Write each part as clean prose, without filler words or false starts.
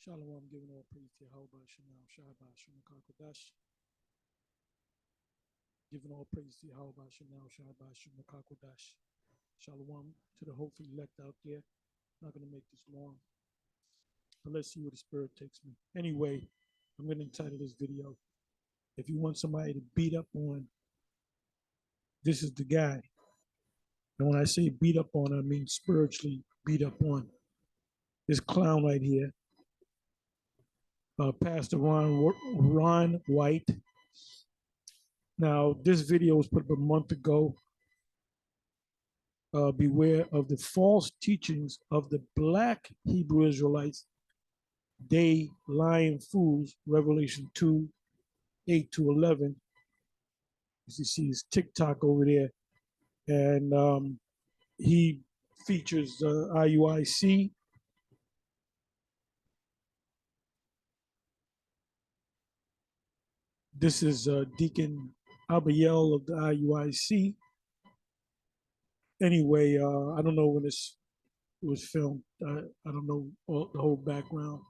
Shalom, giving all praise to Yahweh, Shemal, Shabbat, Shemakakodash. Giving all praise to Yahweh, Shemal, Shabbat, Shemakakodash. Shalom to the hopeful elect out there. Not going to make this long, but let's see where the Spirit takes me. Anyway, I'm going to entitle this video, if you want somebody to beat up on, this is the guy. And when I say beat up on, I mean spiritually beat up on. This clown right here, Pastor Ron Wright. Now, this video was put up a month ago. Beware of the false teachings of the black Hebrew Israelites, they lying fools, Revelation 2, 8 to 11. As you see his TikTok over there. And he features IUIC. This is Deacon Abiel of the IUIC. Anyway, I don't know when this was filmed. I don't know the whole background,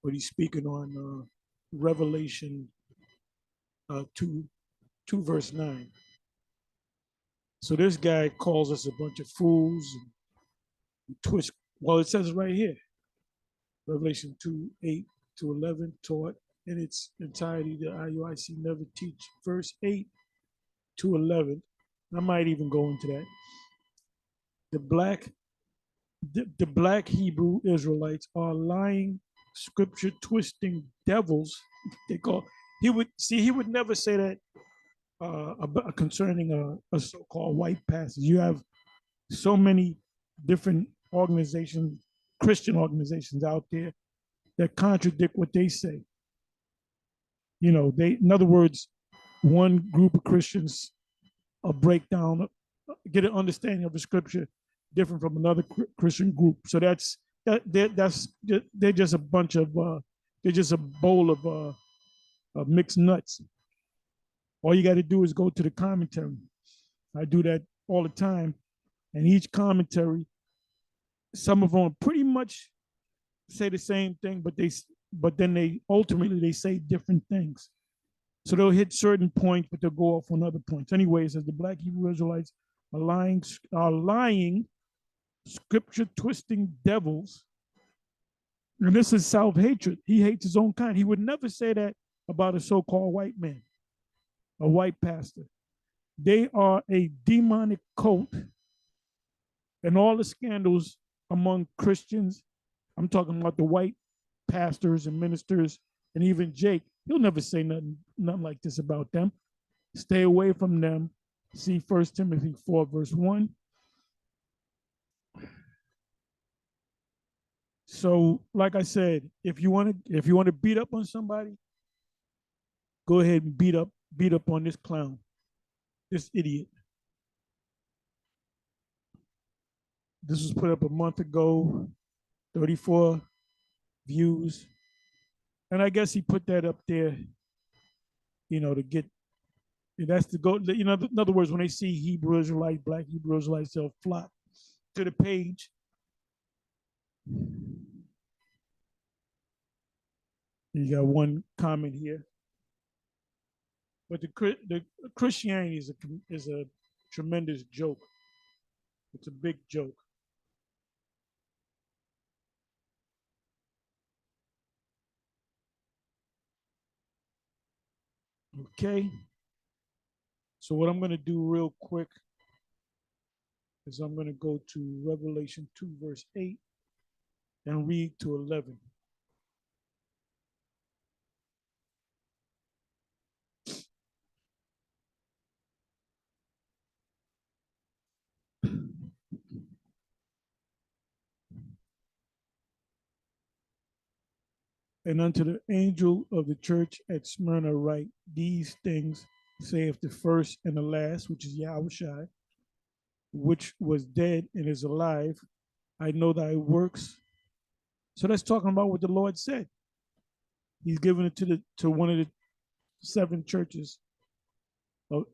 but he's speaking on Revelation 2 verse 9. So this guy calls us a bunch of fools and twist. Well, it says it right here. Revelation 2, 8 to 11 taught in its entirety the IUIC never teach. Verse 8 to 11. I might even go into that. The black Hebrew Israelites are lying, scripture twisting devils. They call he would never say that concerning a so-called white pastor. You have so many different organizations, Christian organizations out there that contradict what they say. You know, in other words, one group of Christians break down, get an understanding of the scripture different from another Christian group. So they're just a bunch of they're just a bowl of mixed nuts. All you got to do is go to the commentary. I do that all the time, and each commentary, some of them pretty much say the same thing, but then they ultimately say different things. So they'll hit certain points, but they'll go off on other points. Anyways, as the black Hebrew Israelites are lying, scripture twisting devils, and this is self-hatred. He hates his own kind. He would never say that about a so-called white man, a white pastor. They are a demonic cult, and all the scandals among Christians, I'm talking about the white pastors and ministers, and even Jake, he'll never say nothing like this about them. Stay away from them. See 1 Timothy 4, verse 1. So, like I said, if you want to beat up on somebody, go ahead and beat up on this clown, this idiot. This was put up a month ago, 34 views. And I guess he put that up there, you know, to get, that's to go, you know, in other words, when they see Hebrew Israelites, black Hebrew Israelites, they'll flock to the page. You got one comment here. But the Christianity is a tremendous joke. It's a big joke. Okay. So what I'm going to do real quick is I'm going to go to Revelation 2, verse 8 and read to 11. And unto the angel of the church at Smyrna write, these things saith the first and the last, which is Yahushua, which was dead and is alive. I know thy works. So that's talking about what the Lord said. He's given it to one of the 7 churches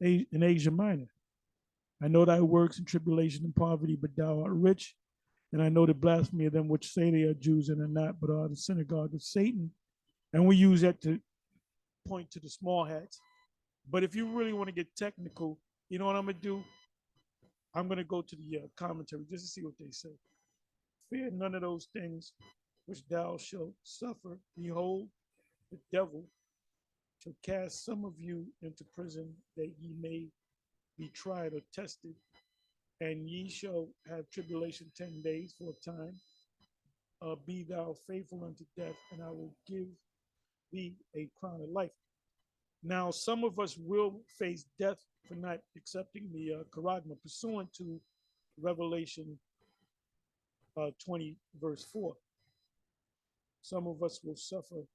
in Asia Minor. I know thy works in tribulation and poverty, but thou art rich. And I know the blasphemy of them which say they are Jews and are not, but are the synagogue of Satan. And we use that to point to the small hats. But if you really want to get technical, you know what I'm going to do? I'm going to go to the commentary just to see what they say. Fear none of those things which thou shalt suffer. Behold, the devil shall cast some of you into prison that ye may be tried or tested, and ye shall have tribulation 10 days for a time. Be thou faithful unto death, and I will give thee a crown of life. Now, some of us will face death for not accepting the charagma, pursuant to Revelation 20, verse 4. Some of us will suffer,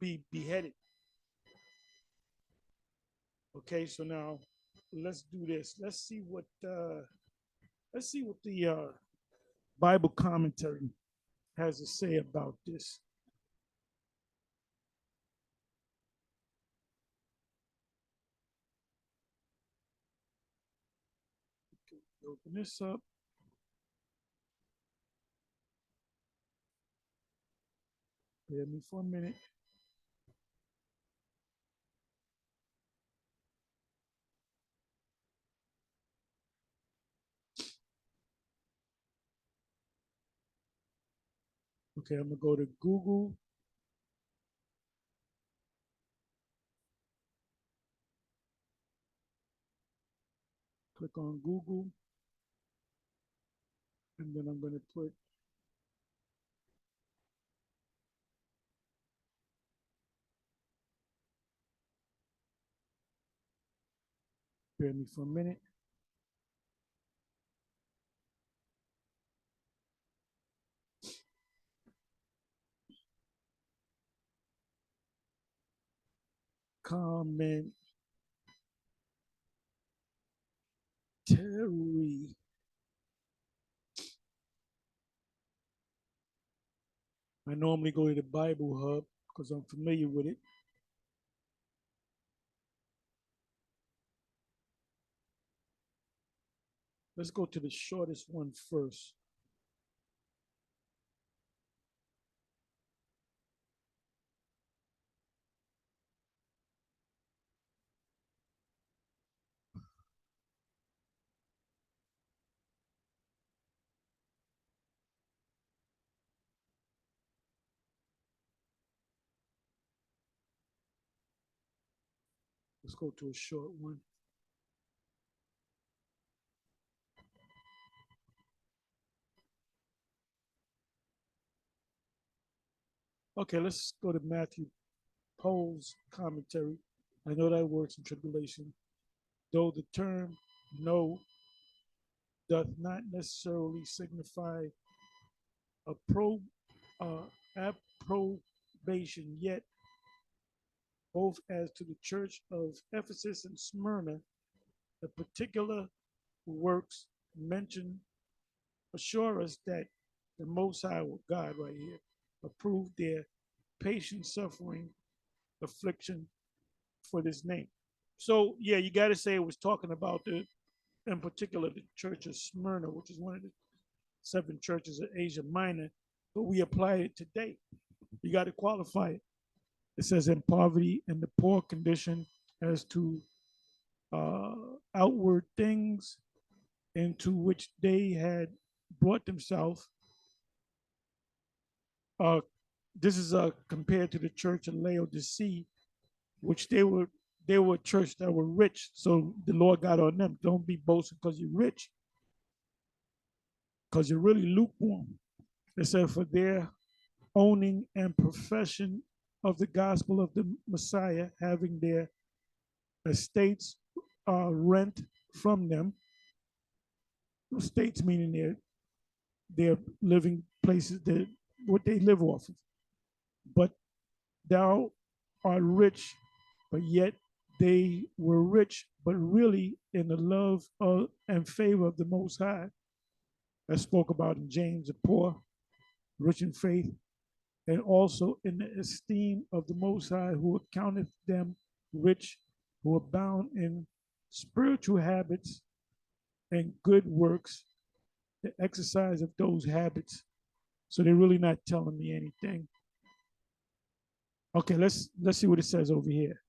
be beheaded. Okay, so now let's do this. Let's see what the Bible commentary has to say about this. Open this up. Bear me for a minute. Okay, I'm gonna go to Google. Click on Google, and then I'm gonna put bear me for a minute. Commentary. I normally go to the Bible Hub because I'm familiar with it. Let's go to the shortest one first. Let's go to a short one. Okay, let's go to Matthew Pole's commentary. I know that works in tribulation, though the term no doth not necessarily signify approbation, yet both as to the church of Ephesus and Smyrna, the particular works mentioned assure us that the Most High God right here approved their patient suffering, affliction for this name. So yeah, you got to say it was talking about in particular, the church of Smyrna, which is one of the 7 churches of Asia Minor, but we apply it today. You got to qualify it. It says in poverty and the poor condition as to outward things into which they had brought themselves. This is compared to the church of Laodicea, which they were a church that were rich. So the Lord got on them. Don't be boasting because you're rich, because you're really lukewarm. It said, for their owning and profession of the gospel of the Messiah, having their estates rent from them. Estates meaning their living places, what they live off of. But thou art rich, but yet they were rich, but really in the love of, and favor of the Most High, as spoke about in James, the poor, rich in faith, and also in the esteem of the Most High, who accounteth them rich, who abound in spiritual habits and good works. the exercise of those habits. So they're really not telling me anything. Okay, let's see what it says over here.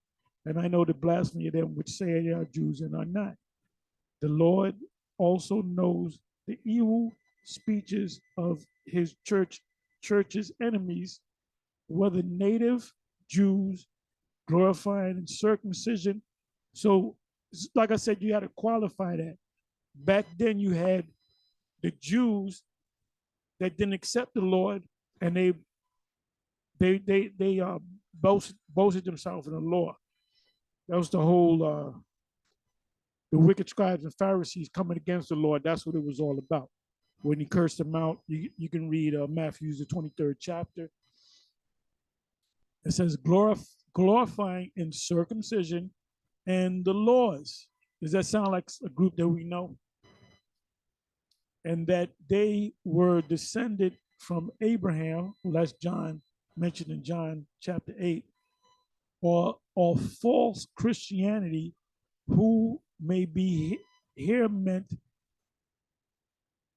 And I know the blasphemy of them which say they are Jews and are not. The Lord also knows the evil speeches of his church's enemies, whether native Jews glorifying circumcision. So, like I said, you had to qualify that. Back then, you had the Jews that didn't accept the Lord, and they boasted themselves in the law. That was the whole the wicked scribes and Pharisees coming against the Lord. That's what it was all about. When he cursed them out, you can read Matthew's the 23rd chapter. It says glorifying in circumcision and the laws. Does that sound like a group that we know? And that they were descended from Abraham, well, that's John, mentioned in John chapter 8, or false Christianity, who may be here meant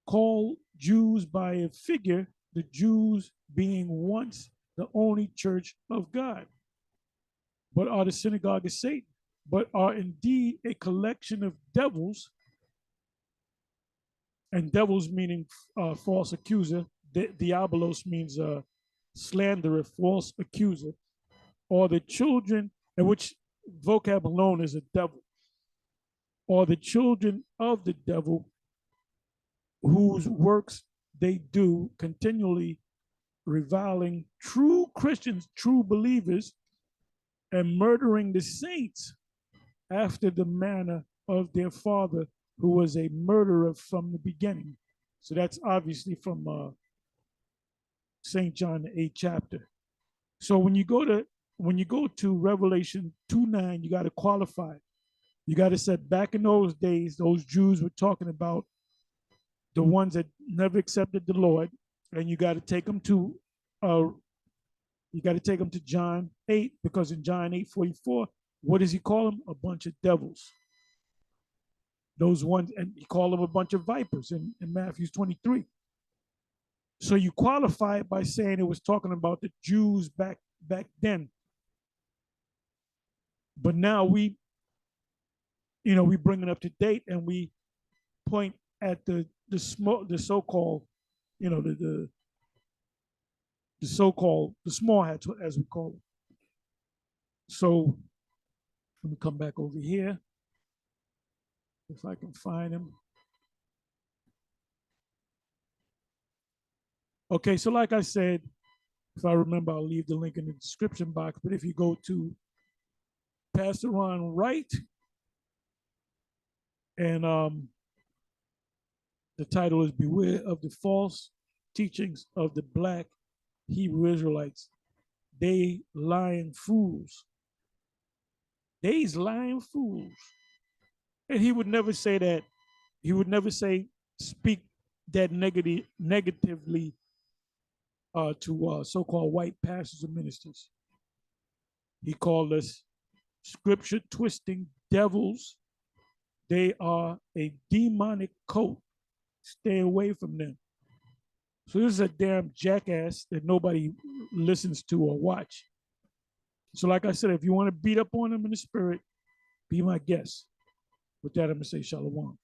called Jews by a figure, the Jews being once the only church of God, but are the synagogue of Satan, but are indeed a collection of devils, and devils meaning false accuser. Diabolos means slanderer, false accuser, or the children, and which vocab alone is a devil, or the children of the devil, whose works they do continually, reviling true Christians, true believers, and murdering the saints after the manner of their father, who was a murderer from the beginning. So that's obviously from St. John, the 8th chapter. So when you go to Revelation 2:9, you got to qualify. You got to say, back in those days, those Jews were talking about the ones that never accepted the Lord, and you got to take them to John 8, because in John 8:44, what does he call them? A bunch of devils. Those ones, and he called them a bunch of vipers in Matthew 23. So you qualify it by saying it was talking about the Jews back then. But now we bring it up to date, and we point at the so-called, the so-called the small hats, as we call them. So let me come back over here, if I can find him. Okay, so like I said, if I remember, I'll leave the link in the description box. But if you go to Pastor Ron Wright, and the title is "Beware of the False Teachings of the Black Hebrew Israelites. They lying fools. They's lying fools." And he would never say that. He would never speak that negatively to so-called white pastors and ministers. He called us scripture twisting devils. They are a demonic cult. Stay away from them. So this is a damn jackass that nobody listens to or watch. So like I said, if you want to beat up on them in the spirit, be my guest. With that, I'm going to say shalom.